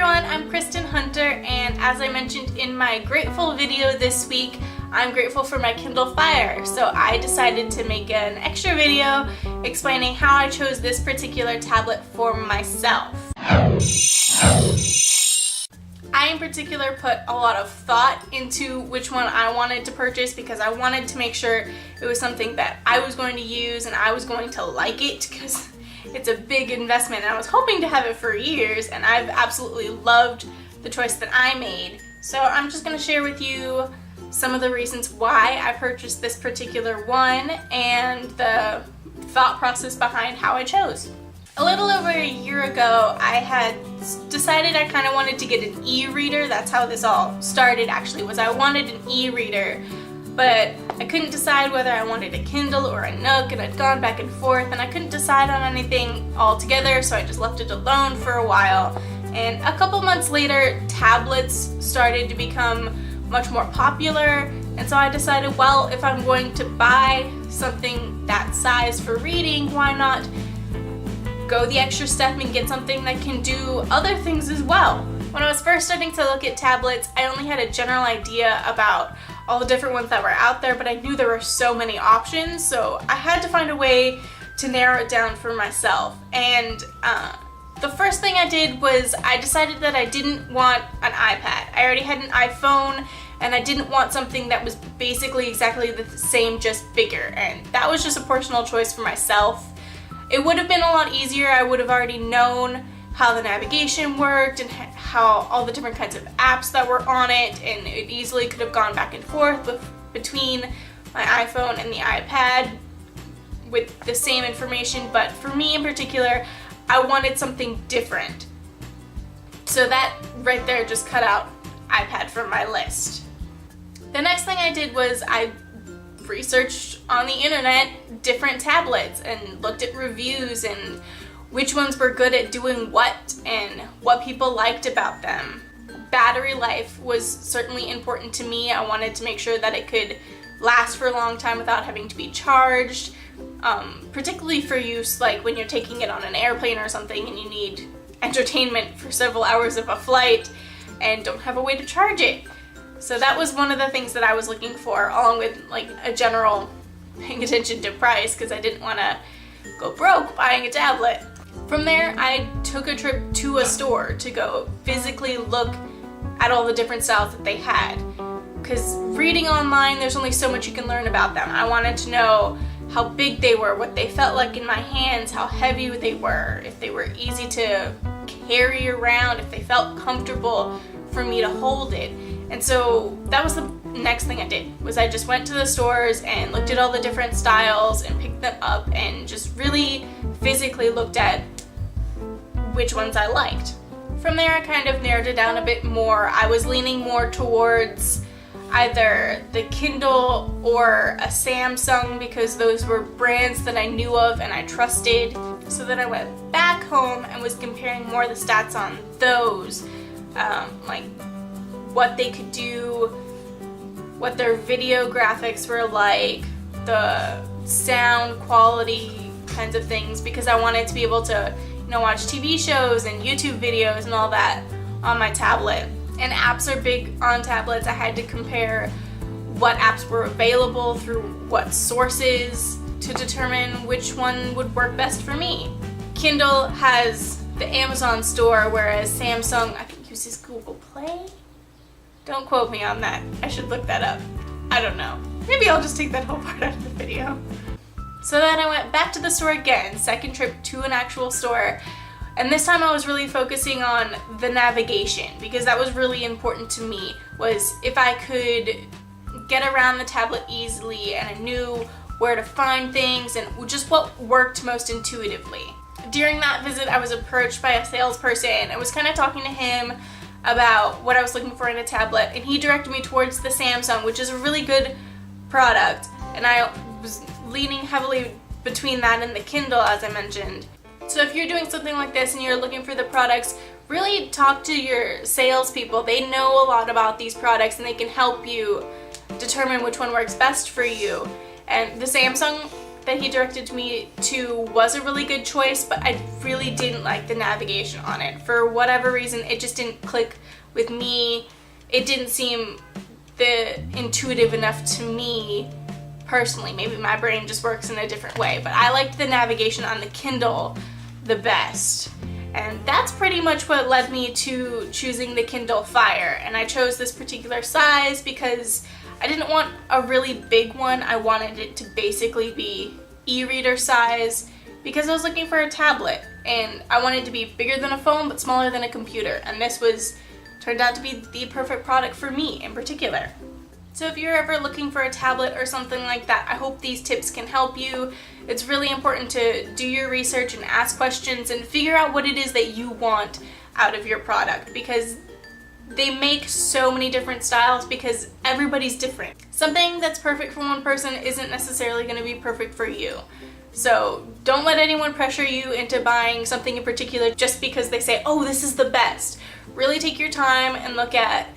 everyone, I'm Kristin Hunter, and as I mentioned in my grateful video this week, I'm grateful for my Kindle Fire. So I decided to make an extra video explaining how I chose this particular tablet for myself. I in particular put a lot of thought into which one I wanted to purchase because I wanted to make sure it was something that I was going to use and I was going to like it, because it's a big investment and I was hoping to have it for years, and I've absolutely loved the choice that I made. So I'm just going to share with you some of the reasons why I purchased this particular one and the thought process behind how I chose. A little over a year ago, I had decided I kind of wanted to get an e-reader. That's how this all started, actually, was I wanted an e-reader, but I couldn't decide whether I wanted a Kindle or a Nook, and I'd gone back and forth, and I couldn't decide on anything altogether, so I just left it alone for a while. And a couple months later, tablets started to become much more popular, and so I decided, well, if I'm going to buy something that size for reading, why not go the extra step and get something that can do other things as well. When I was first starting to look at tablets, I only had a general idea about all the different ones that were out there, but I knew there were so many options, so I had to find a way to narrow it down for myself. And the first thing I did was I decided that I didn't want an iPad. I already had an iPhone, and I didn't want something that was basically exactly the same, just bigger, and that was just a personal choice for myself. It would have been a lot easier. I would have already known how the navigation worked and how all the different kinds of apps that were on it, and it easily could have gone back and forth between my iPhone and the iPad with the same information, but for me in particular, I wanted something different. So that right there just cut out iPad from my list. The next thing I did was I researched on the internet different tablets and looked at reviews and which ones were good at doing what and what people liked about them. Battery life was certainly important to me. I wanted to make sure that it could last for a long time without having to be charged, particularly for use like when you're taking it on an airplane or something and you need entertainment for several hours of a flight and don't have a way to charge it. So that was one of the things that I was looking for, along with like a general paying attention to price, because I didn't want to go broke buying a tablet. From there, I took a trip to a store to go physically look at all the different styles that they had, because reading online, there's only so much you can learn about them. I wanted to know how big they were, what they felt like in my hands, how heavy they were, if they were easy to carry around, if they felt comfortable for me to hold it. And so that was the next thing I did, was I just went to the stores and looked at all the different styles and picked them up and just really physically looked at which ones I liked. From there, I kind of narrowed it down a bit more. I was leaning more towards either the Kindle or a Samsung, because those were brands that I knew of and I trusted. So then I went back home and was comparing more of the stats on those, like what they could do, what their video graphics were like, the sound quality kinds of things, because I wanted to be able to, watch TV shows and YouTube videos and all that on my tablet. And apps are big on tablets. I had to compare what apps were available through what sources to determine which one would work best for me. Kindle has the Amazon store, whereas Samsung, I think, uses Google Play? Don't quote me on that. I should look that up. I don't know. Maybe I'll just take that whole part out of the video. So then I went back to the store again, second trip to an actual store, and this time I was really focusing on the navigation, because that was really important to me, was if I could get around the tablet easily and I knew where to find things and just what worked most intuitively. During that visit, I was approached by a salesperson and was kind of talking to him about what I was looking for in a tablet, and he directed me towards the Samsung, which is a really good product, and I was leaning heavily between that and the Kindle, as I mentioned. So if you're doing something like this and you're looking for the products, really talk to your salespeople. They know a lot about these products and they can help you determine which one works best for you. And the Samsung that he directed me to was a really good choice, but I really didn't like the navigation on it. For whatever reason, it just didn't click with me. It didn't seem intuitive enough to me personally. Maybe my brain just works in a different way, but I liked the navigation on the Kindle the best. And that's pretty much what led me to choosing the Kindle Fire. And I chose this particular size because I didn't want a really big one. I wanted it to basically be e-reader size because I was looking for a tablet and I wanted it to be bigger than a phone but smaller than a computer. And this turned out to be the perfect product for me in particular. So if you're ever looking for a tablet or something like that, I hope these tips can help you. It's really important to do your research and ask questions and figure out what it is that you want out of your product, because they make so many different styles because everybody's different. Something that's perfect for one person isn't necessarily going to be perfect for you. So don't let anyone pressure you into buying something in particular just because they say, oh, this is the best. Really take your time and look at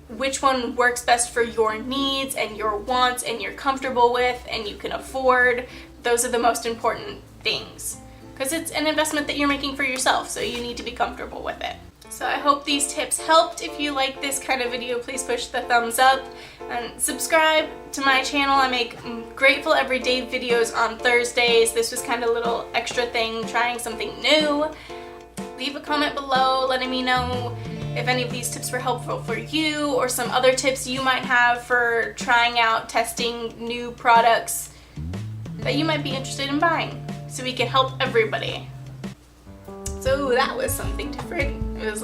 which one works best for your needs and your wants and you're comfortable with and you can afford. Those are the most important things because it's an investment that you're making for yourself, so you need to be comfortable with it. So I hope these tips helped. If you like this kind of video, please push the thumbs up and subscribe to my channel. I make grateful everyday videos on Thursdays. This was kind of a little extra thing, trying something new. Leave a comment below letting me know if any of these tips were helpful for you or some other tips you might have for trying out, testing new products that you might be interested in buying so we can help everybody. So that was something different. It was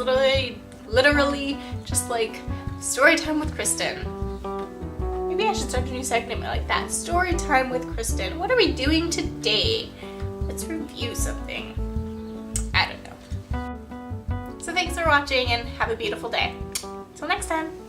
literally just like story time with Kristin. Maybe I should start a new segment like that. Story time with Kristin. What are we doing today? Let's review something. I don't know. So thanks for watching and have a beautiful day. Till next time.